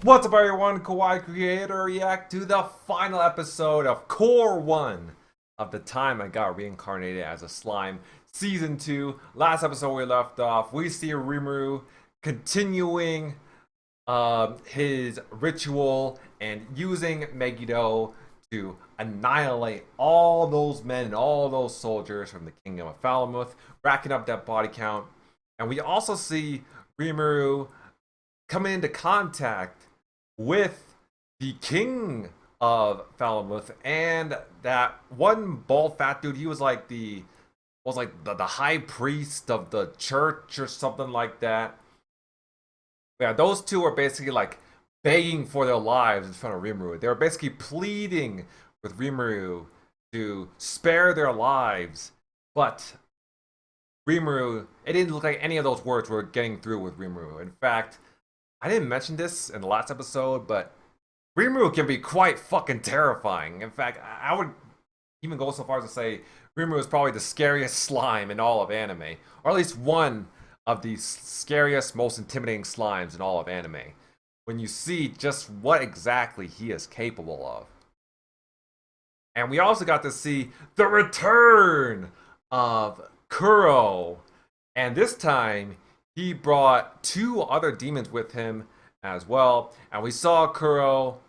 What's up, everyone? Kawaii Creator react to the final episode of Core 1 of The Time I Got Reincarnated as a Slime Season 2. Last episode we left off, we see Rimuru continuing his ritual and using Megiddo to annihilate all those men and all those soldiers from the Kingdom of Falmouth, racking up that body count. And we also see Rimuru coming into contact with the king of Falmouth and that one bald fat dude. He was like the high priest of the church or something like that. Yeah, those two are basically like begging for their lives in front of Rimuru. They were basically pleading with Rimuru to spare their lives, but Rimuru, it didn't look like any of those words were getting through with Rimuru. In fact, I didn't mention this in the last episode, but Rimuru can be quite fucking terrifying. In fact, I would even go so far as to say Rimuru is probably the scariest slime in all of anime, or at least one of the scariest, most intimidating slimes in all of anime. When you see just what exactly he is capable of. And we also got to see the return of Kuro. And this time, he brought two other demons with him as well. And we saw Kuro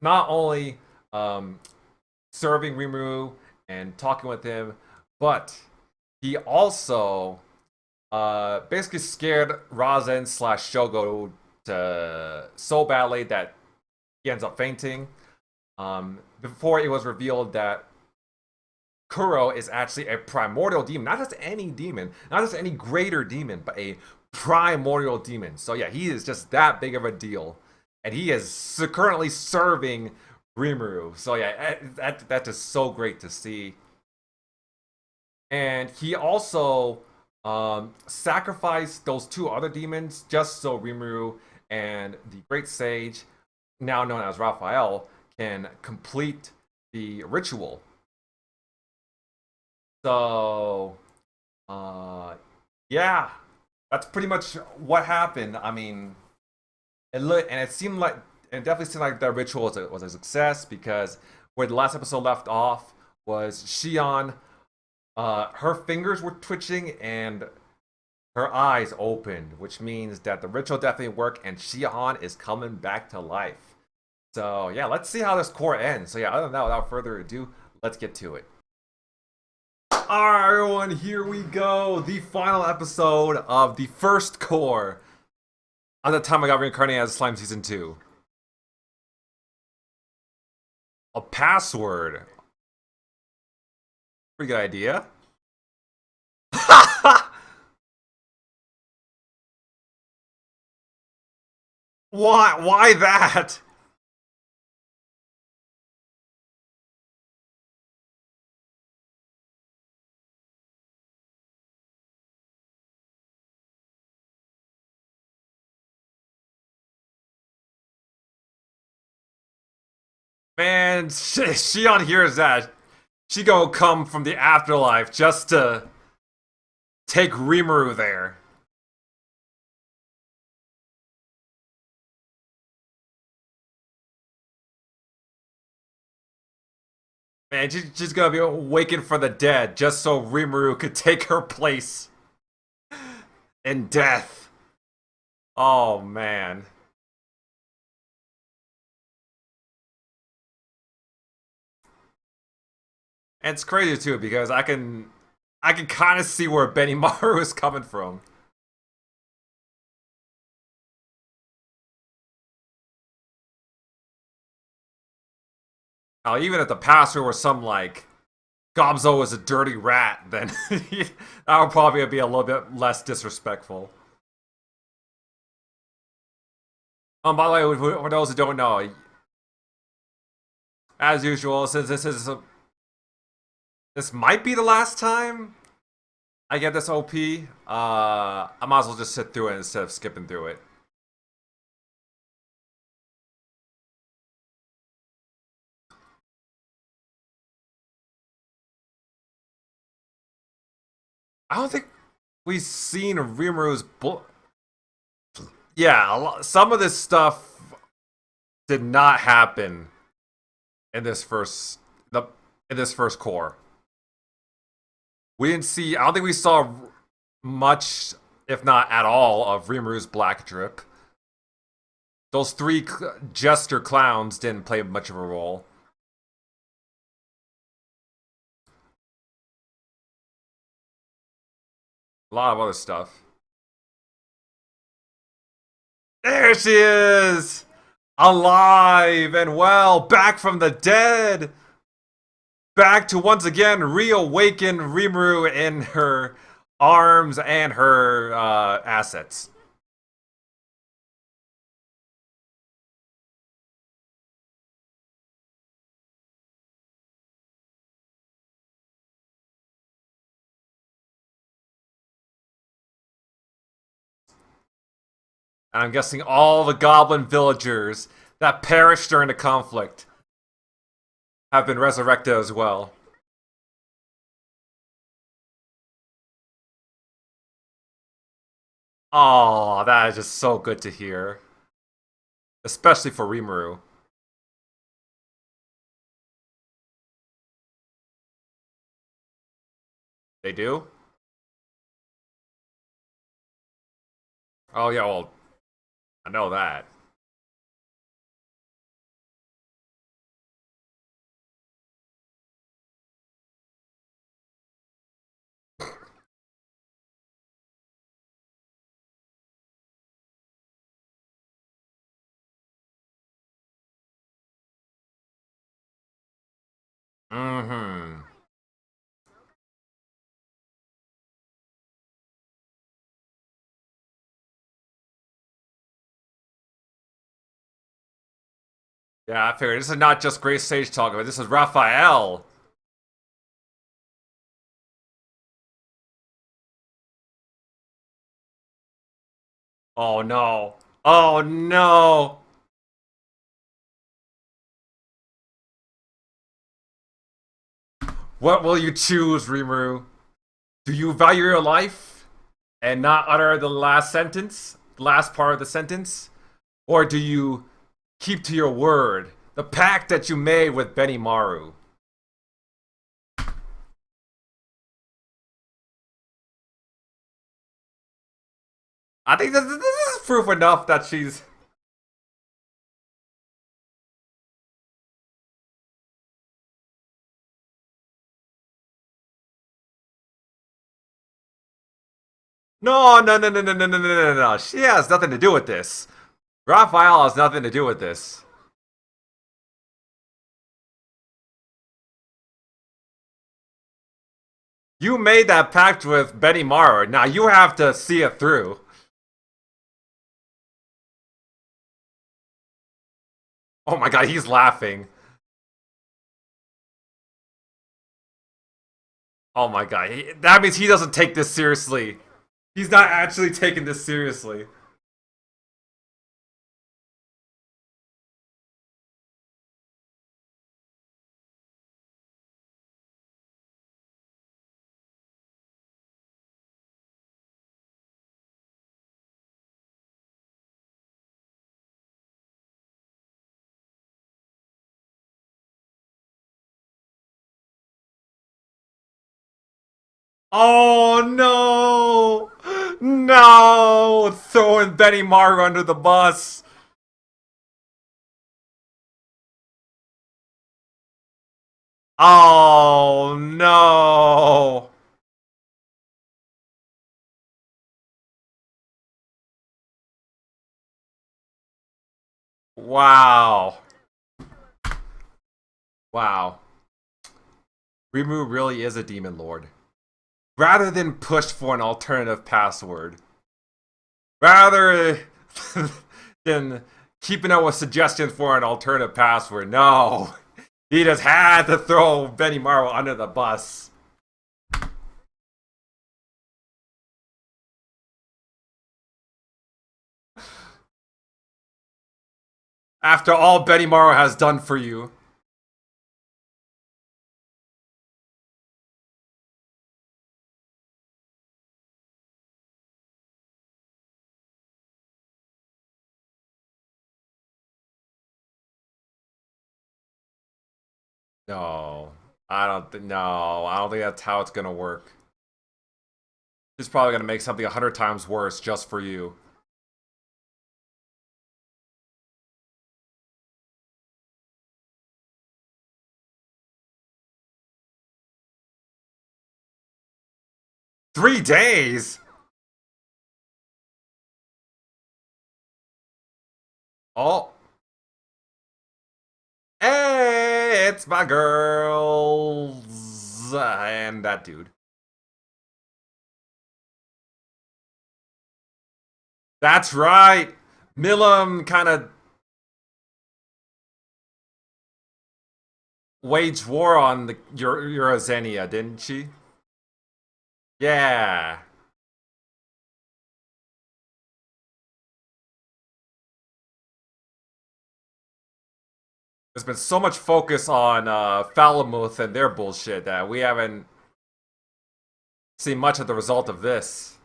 not only serving Rimuru and talking with him, but he also basically scared Razen slash Shogo so badly that he ends up fainting. Before it was revealed that Kuro is actually a primordial demon, not just any demon, not just any greater demon, but a primordial demon. So yeah, he is just that big of a deal, and he is currently serving Rimuru. So yeah, that's just so great to see. And he also sacrificed those two other demons just so Rimuru and the Great Sage, now known as Raphael, can complete the ritual. So, yeah, that's pretty much what happened. I mean, it seemed like it definitely seemed like the ritual was a success, because where the last episode left off was Shion. Her fingers were twitching and her eyes opened, which means that the ritual definitely worked and Shion is coming back to life. So yeah, let's see how this core ends. So yeah, other than that, without further ado, let's get to it. Alright, everyone, here we go. The final episode of the first core on The Time I Got Reincarnated as Slime Season 2. A password. Pretty good idea. Why that? Man, she on hears that. She gonna come from the afterlife just to take Rimuru there. Man, she's gonna be awakened from the dead just so Rimuru could take her place in death. Oh man. And it's crazy too because I can kind of see where Benimaru is coming from. Now, even if the pastor was some like Gobzo was a dirty rat, then that would probably be a little bit less disrespectful. By the way, for those who don't know, as usual, since this might be the last time I get this OP, I might as well just sit through it instead of skipping through it. I don't think we've seen Rimuru's Yeah, some of this stuff did not happen in this first the in this first core. We didn't see. I don't think we saw much, if not at all, of Rimuru's black drip. Those three jester clowns didn't play much of a role. A lot of other stuff. There she is! Alive and well, back from the dead! Back to once again reawaken Rimuru in her arms and her assets. And I'm guessing all the goblin villagers that perished during the conflict have been resurrected as well. Oh, that is just so good to hear. Especially for Rimuru. They do? Oh, yeah, well, I know that. Mm-hmm. Yeah, I figured this is not just Great Sage talking, but this is Raphael. Oh no. Oh no. What will you choose, Rimuru? Do you value your life and not utter the last sentence? Last part of the sentence? Or do you keep to your word? The pact that you made with Benimaru? I think this is proof enough that she's. No, no, no, no, no, no, no, no, no, no. She has nothing to do with this. Raphael has nothing to do with this. You made that pact with Benimaru. Now you have to see it through. Oh my god, he's laughing. Oh my god, that means he doesn't take this seriously. He's not actually taking this seriously. Oh no! No! Throwing Benimaru under the bus. Oh no! Wow. Wow. Rimu really is a demon lord. Rather than push for an alternative password, rather than keeping up with suggestions for an alternative password, no. He just had to throw Benimaru under the bus. After all Benimaru has done for you. No. I don't think that's how it's gonna work. She's probably gonna make something 100 times worse just for you. $3 days? Oh. Hey, it's my girls and that dude. That's right. Milam kind of waged war on the Eurozenia, didn't she? Yeah. There's been so much focus on Falamuth and their bullshit that we haven't seen much of the result of this.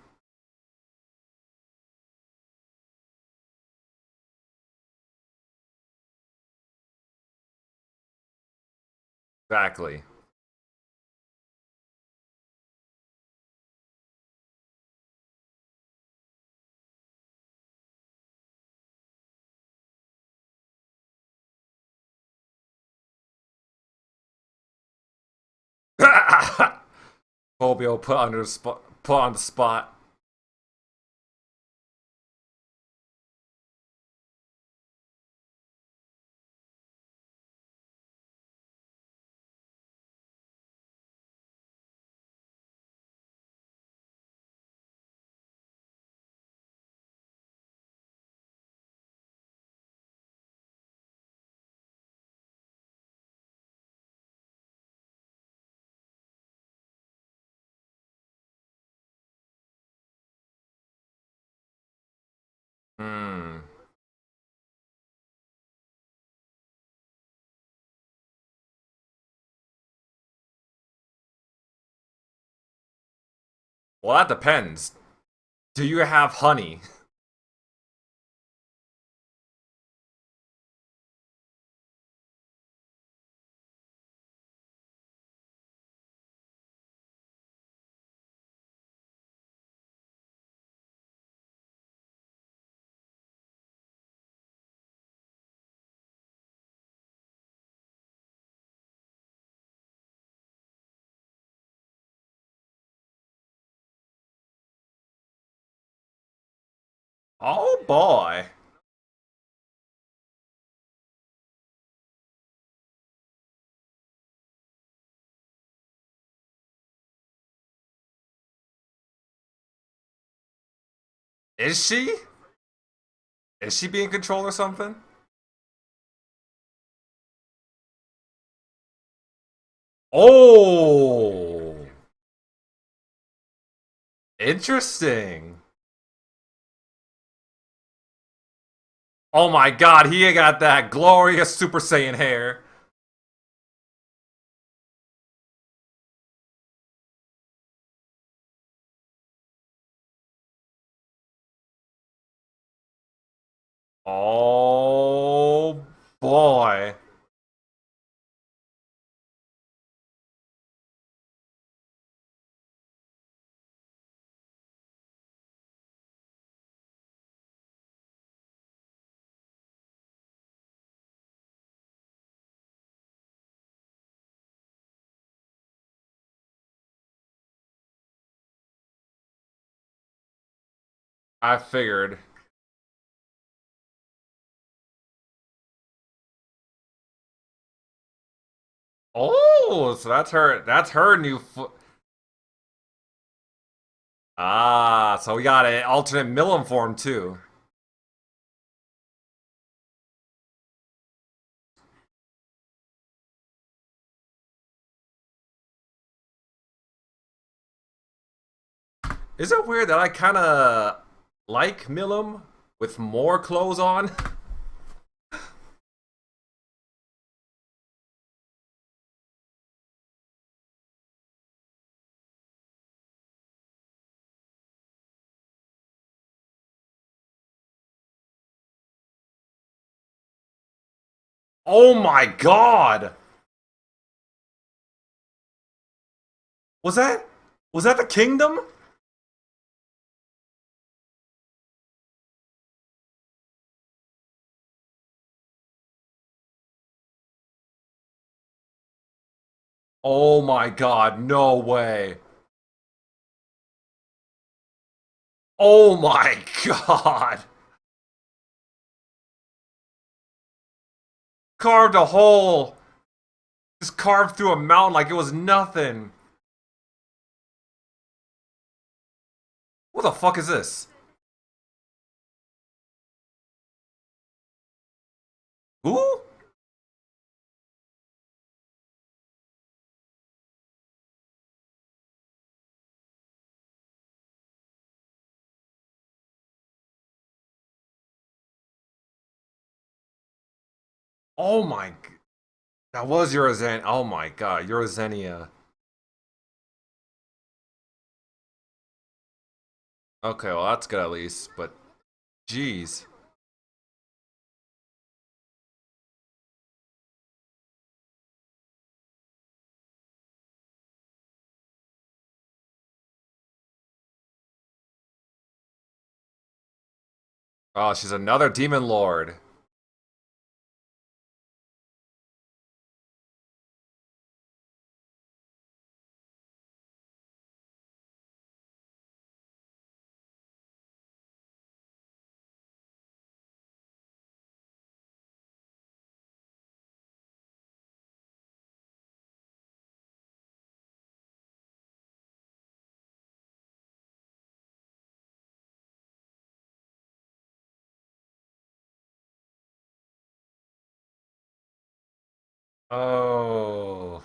Exactly. Phobio put on the spot. Hmm. Well, that depends. Do you have honey? Oh boy. Is she? Is she being controlled or something? Oh, interesting. Oh my god, he got that glorious Super Saiyan hair. Oh boy. I figured. Oh, so that's her. That's her new. Ah, so we got an alternate Milim form too. Is it weird that I kind of like Milim with more clothes on? Oh my god! Was that? Was that the kingdom? Oh my god, no way. Oh my god. Carved a hole. Just carved through a mountain like it was nothing. What the fuck is this? Who? Oh my. That was Urizen. Oh my god, Urizenia. Okay, well that's good at least, but jeez. Oh, she's another demon lord. Oh.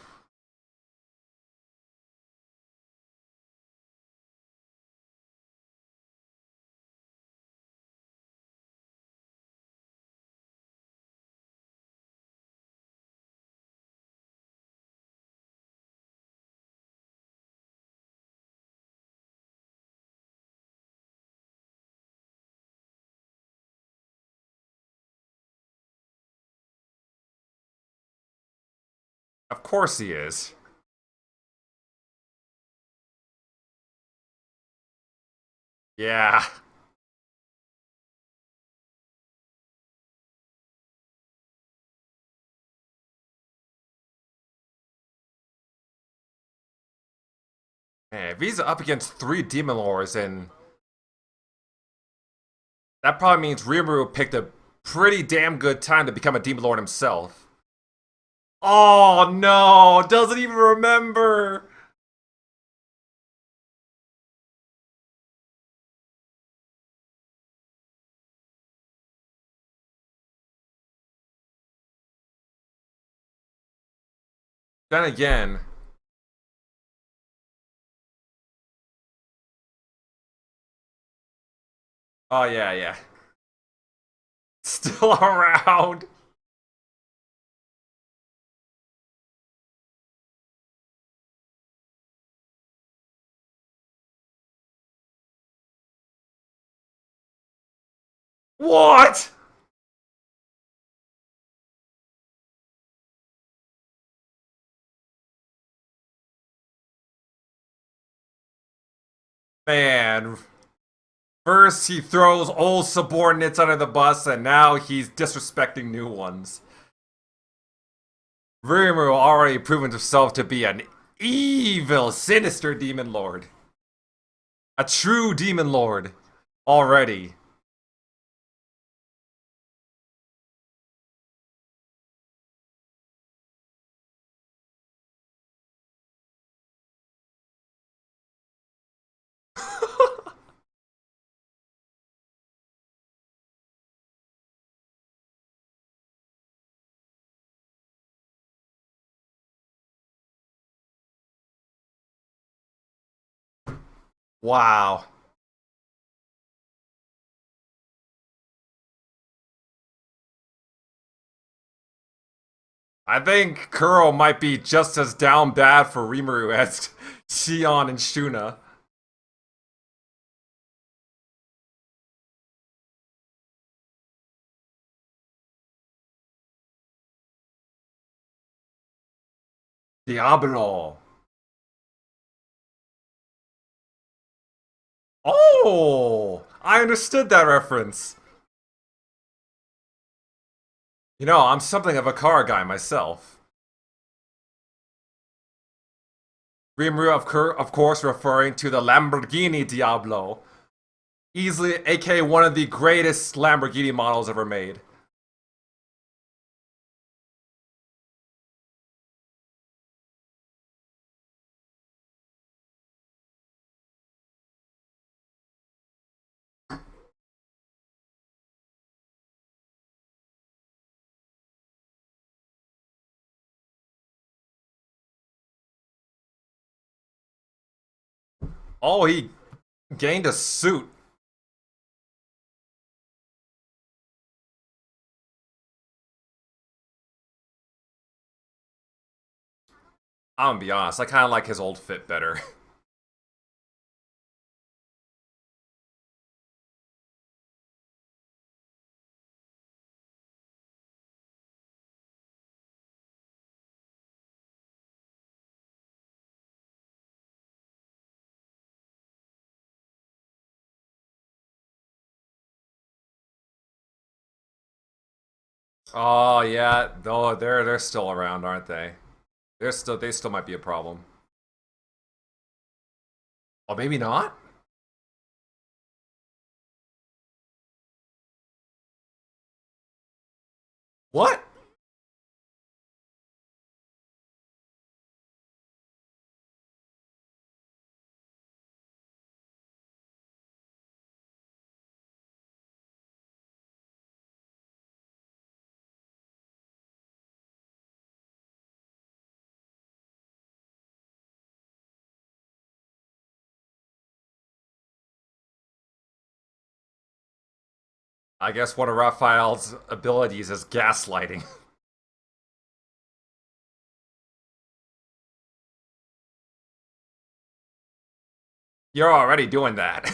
Of course he is. Yeah. Man, if he's up against three demon lords, and that probably means Rimuru picked a pretty damn good time to become a demon lord himself. Oh no, doesn't even remember. Then again, oh yeah, yeah. Still around. What? Man, first he throws old subordinates under the bus, and now he's disrespecting new ones. Rimuru already proven himself to be an evil, sinister demon lord. A true demon lord. Already. Wow. I think Kuro might be just as down bad for Rimuru as Shion and Shuna. Diablo. Oh, I understood that reference. You know, I'm something of a car guy myself. Rimuru, of course, referring to the Lamborghini Diablo. Easily, aka one of the greatest Lamborghini models ever made. Oh, he gained a suit. I'm gonna be honest, I kind of like his old fit better. Oh yeah, no, they're still around, aren't they? They still might be a problem. Oh, maybe not. What? I guess one of Raphael's abilities is gaslighting. You're already doing that.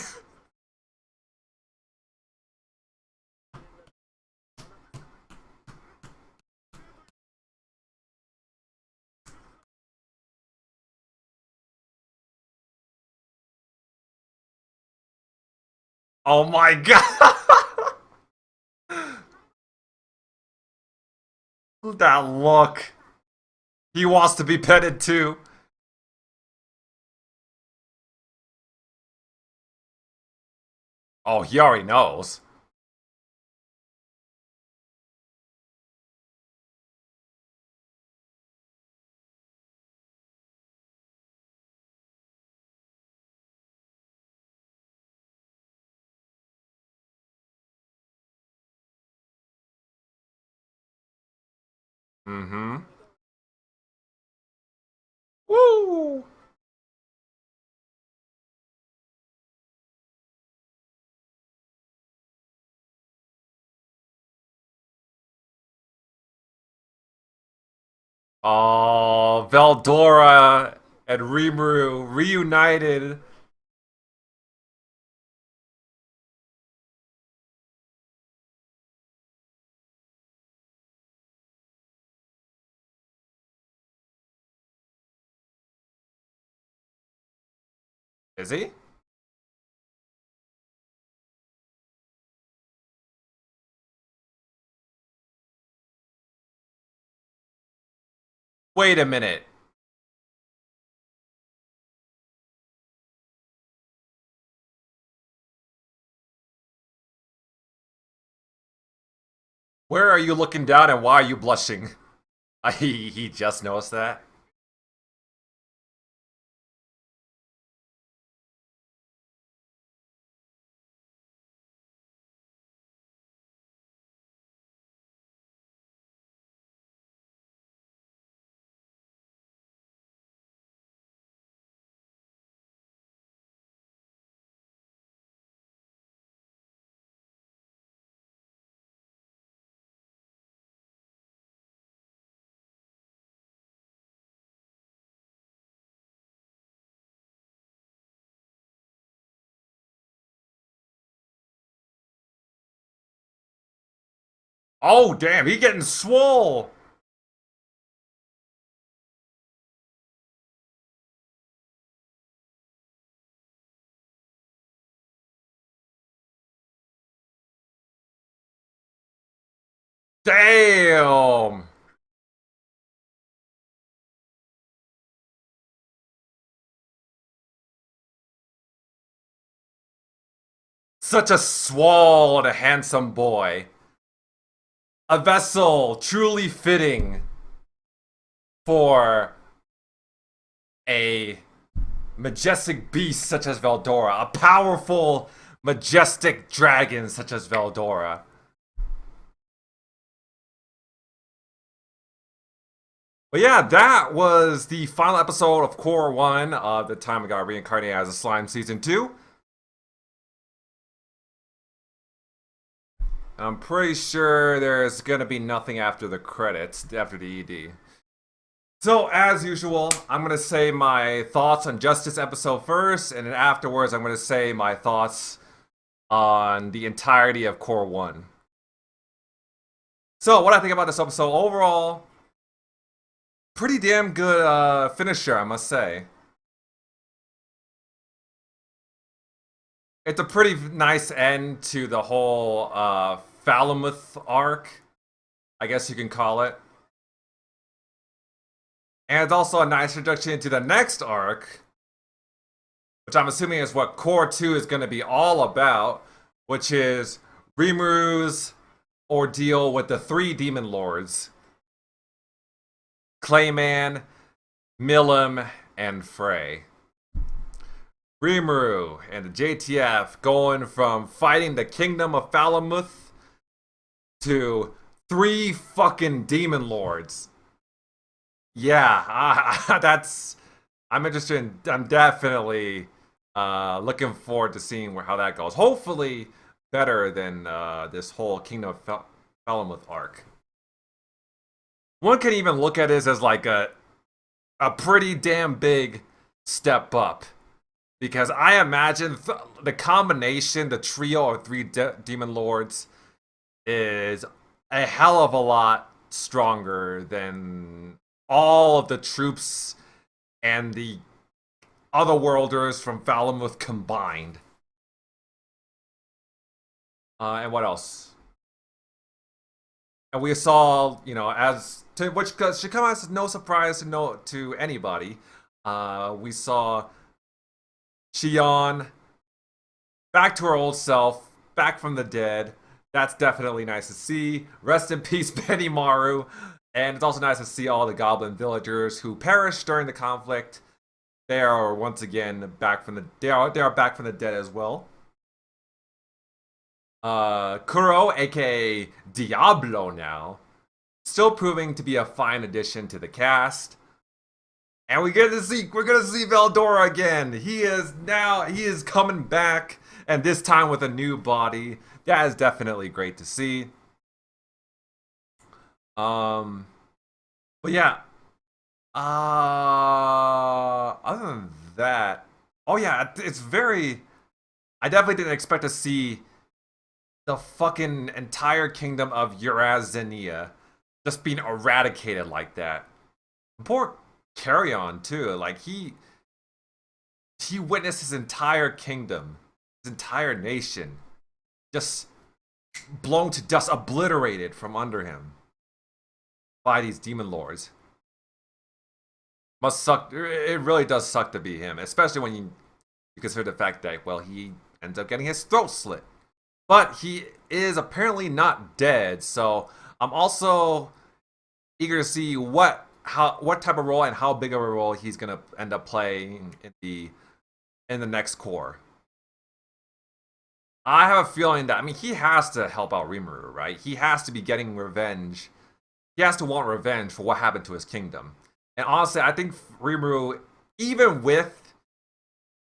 Oh my god! That look. He wants to be petted too. Oh, he already knows. Mm-hmm. Woo! Oh, Veldora and Rimuru reunited. Is he? Wait a minute. Where are you looking down and why are you blushing? He just noticed that. Oh, damn, he getting swole. Damn! Such a swole and a handsome boy. A vessel truly fitting for a majestic beast such as Veldora. A powerful, majestic dragon such as Veldora. But yeah, that was the final episode of Core 1 of the time I got reincarnated as a slime season 2. I'm pretty sure there's gonna be nothing after the credits, after the ED. So, as usual, I'm gonna say my thoughts on Justice episode first, and then afterwards I'm gonna say my thoughts on the entirety of Core 1. So, what I think about this episode overall, pretty damn good finisher, I must say. It's a pretty nice end to the whole Falmouth arc, I guess you can call it. And it's also a nice introduction to the next arc, which I'm assuming is what Core 2 is going to be all about, which is Rimuru's ordeal with the 3 Demon Lords. Clayman, Milim, and Frey. Rimuru and the JTF going from fighting the Kingdom of Falmouth to 3 fucking Demon Lords. Yeah, I'm interested in, I'm definitely looking forward to seeing how that goes. Hopefully better than this whole Kingdom of Falmouth arc. One can even look at it as like a pretty damn big step up. Because I imagine the combination, the trio of 3 Demon Lords is a hell of a lot stronger than all of the troops and the Otherworlders from Falmouth combined. And what else? And we saw, you know, which should come as no surprise to anybody. We saw Shion back to her old self, back from the dead. That's definitely nice to see. Rest in peace, Benimaru. And it's also nice to see all the goblin villagers who perished during the conflict. They are once again back from the they are back from the dead as well. Kuro, aka Diablo now, still proving to be a fine addition to the cast. And we're gonna see Veldora again. He is coming back, and this time with a new body. That is definitely great to see. But yeah. Other than that, oh yeah, it's very. I definitely didn't expect to see the fucking entire kingdom of Urazenia just being eradicated like that. Poor Carrion too. Like he witnessed his entire kingdom, his entire nation, just blown to dust, obliterated from under him by these demon lords. Must suck. It really does suck to be him, especially when you consider the fact that, well, he ends up getting his throat slit. But he is apparently not dead, so I'm also eager to see what type of role and how big of a role he's gonna end up playing in the next core. I have a feeling that, I mean, he has to help out Rimuru, right? He has to be getting revenge. He has to want revenge for what happened to his kingdom. And honestly, I think Rimuru, even with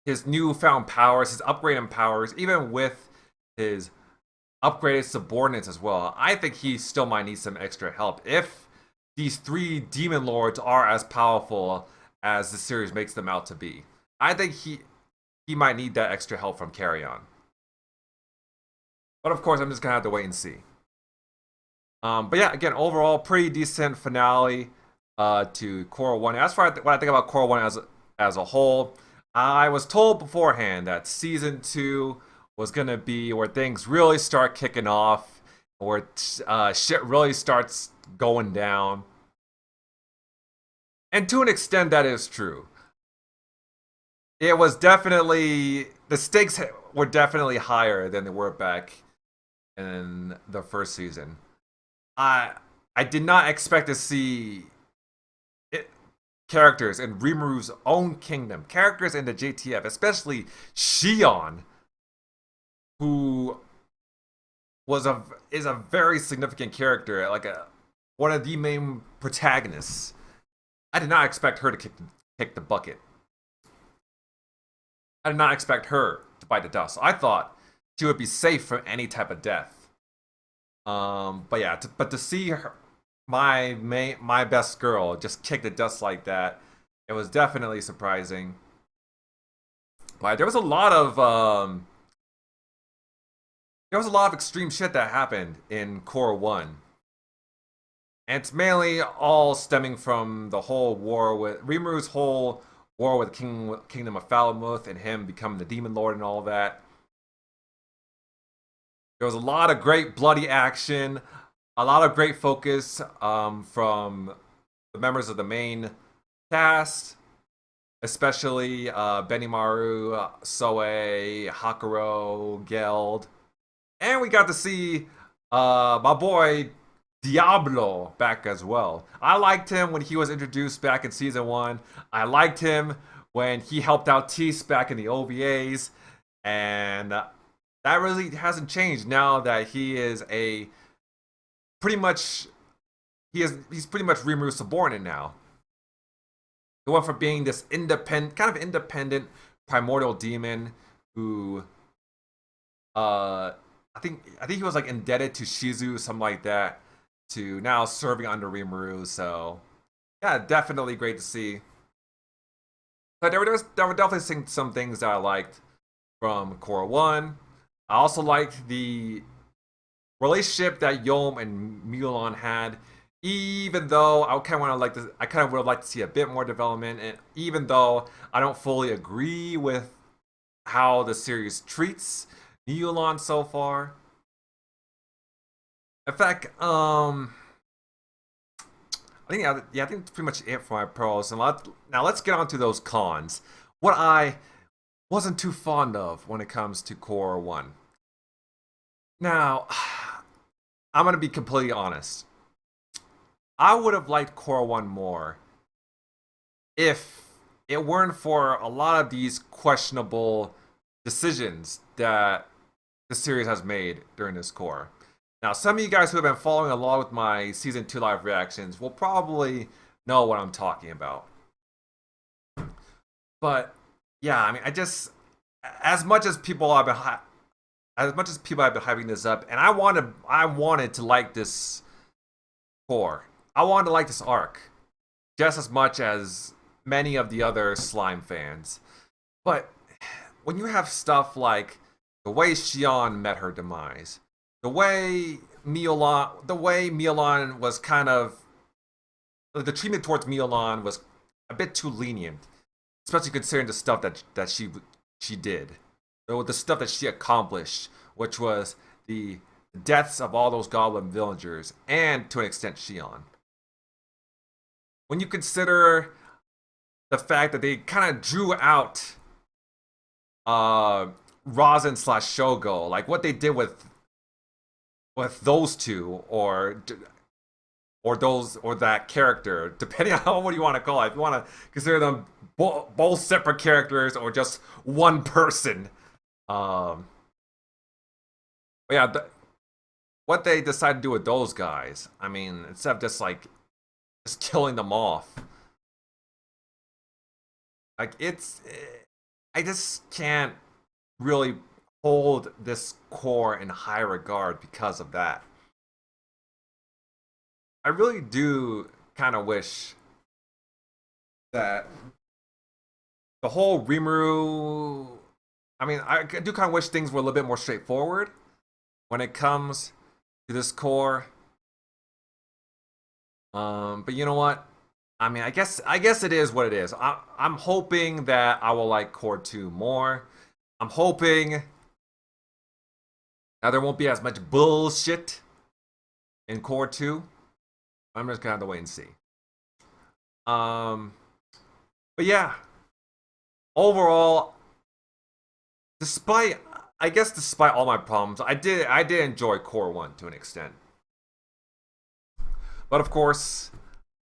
his newfound powers, his upgraded powers, even with his upgraded subordinates as well, I think he still might need some extra help if these 3 demon lords are as powerful as the series makes them out to be. I think he might need that extra help from Carrion. But of course, I'm just gonna have to wait and see. But yeah, again, overall, pretty decent finale to Core 1. As far as what I think about Core 1 as a whole, I was told beforehand that Season 2 was going to be where things really start kicking off where shit really starts going down. And to an extent, that is true. It was definitely the stakes were definitely higher than they were back in the first season. I I did not expect to see it, characters in Rimuru's own kingdom, characters in the JTF, especially Shion, who was a is a very significant character, like a one of the main protagonists. I did not expect her to kick the bucket. I did not expect her to bite the dust. I thought she would be safe from any type of death. But yeah, but to see her, my best girl just kick the dust like that, it was definitely surprising. But there was a lot of extreme shit that happened in Core One, and it's mainly all stemming from the whole war with Rimuru's whole war with Kingdom of Falamuth and him becoming the Demon Lord and all that. There was a lot of great bloody action, a lot of great focus from the members of the main cast, especially Benimaru, Soe, Hakuro, Geld. And we got to see my boy Diablo back as well. I liked him when he was introduced back in season 1. I liked him when he helped out Tease back in the OVAs. And that really hasn't changed now that he is a pretty much he's pretty much Rimuru's subordinate now. He went from being this independent primordial demon who I think he was like indebted to Shizu, something like that, to now serving under Rimuru. So yeah, definitely great to see. But there were definitely some things that I liked from Core 1. I also liked the relationship that Yom and Mulan had, even though I kind of would have liked to see a bit more development, and even though I don't fully agree with how the series treats Mulan so far. In fact, I think I think that's pretty much it for my pros. And now let's get on to those cons. What I wasn't too fond of when it comes to Core 1. Now, I'm gonna be completely honest. I would have liked Core 1 more if it weren't for a lot of these questionable decisions that the series has made during this core. Now, some of you guys who have been following along with my season 2 live reactions will probably know what I'm talking about. But yeah, I mean, I just as much as people have been hyping this up, and I wanted to like this core. I wanted to like this arc just as much as many of the other slime fans. But when you have stuff like the way Xion met her demise, the way Milan was kind of the treatment towards Milan was a bit too lenient, especially considering the stuff that she did, the stuff that she accomplished, which was the deaths of all those goblin villagers and to an extent Xion. When you consider the fact that they kind of drew out Razin / Shogo, like what they did with those two, or that character, depending on what you want to call it. If you want to consider them both separate characters or just one person. Yeah, what they decided to do with those guys. I mean, instead of just killing them off, like I just can't really hold this core in high regard because of that. I really do kind of wish that the whole Rimuru. I mean, I do kind of wish things were a little bit more straightforward when it comes to this core. But you know what? I mean, I guess it is what it is. I'm hoping that I will like Core 2 more. I'm hoping now there won't be as much bullshit in core 2, I'm just gonna have to wait and see. But yeah, overall, despite all my problems, I did enjoy core 1 to an extent. But of course,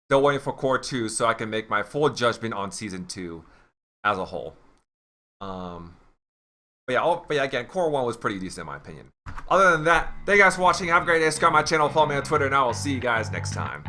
still waiting for core 2 so I can make my full judgment on season 2 as a whole. But yeah, again, core 1 was pretty decent in my opinion. Other than that, thank you guys for watching. Have a great day. Subscribe to my channel. Follow me on Twitter, and I will see you guys next time.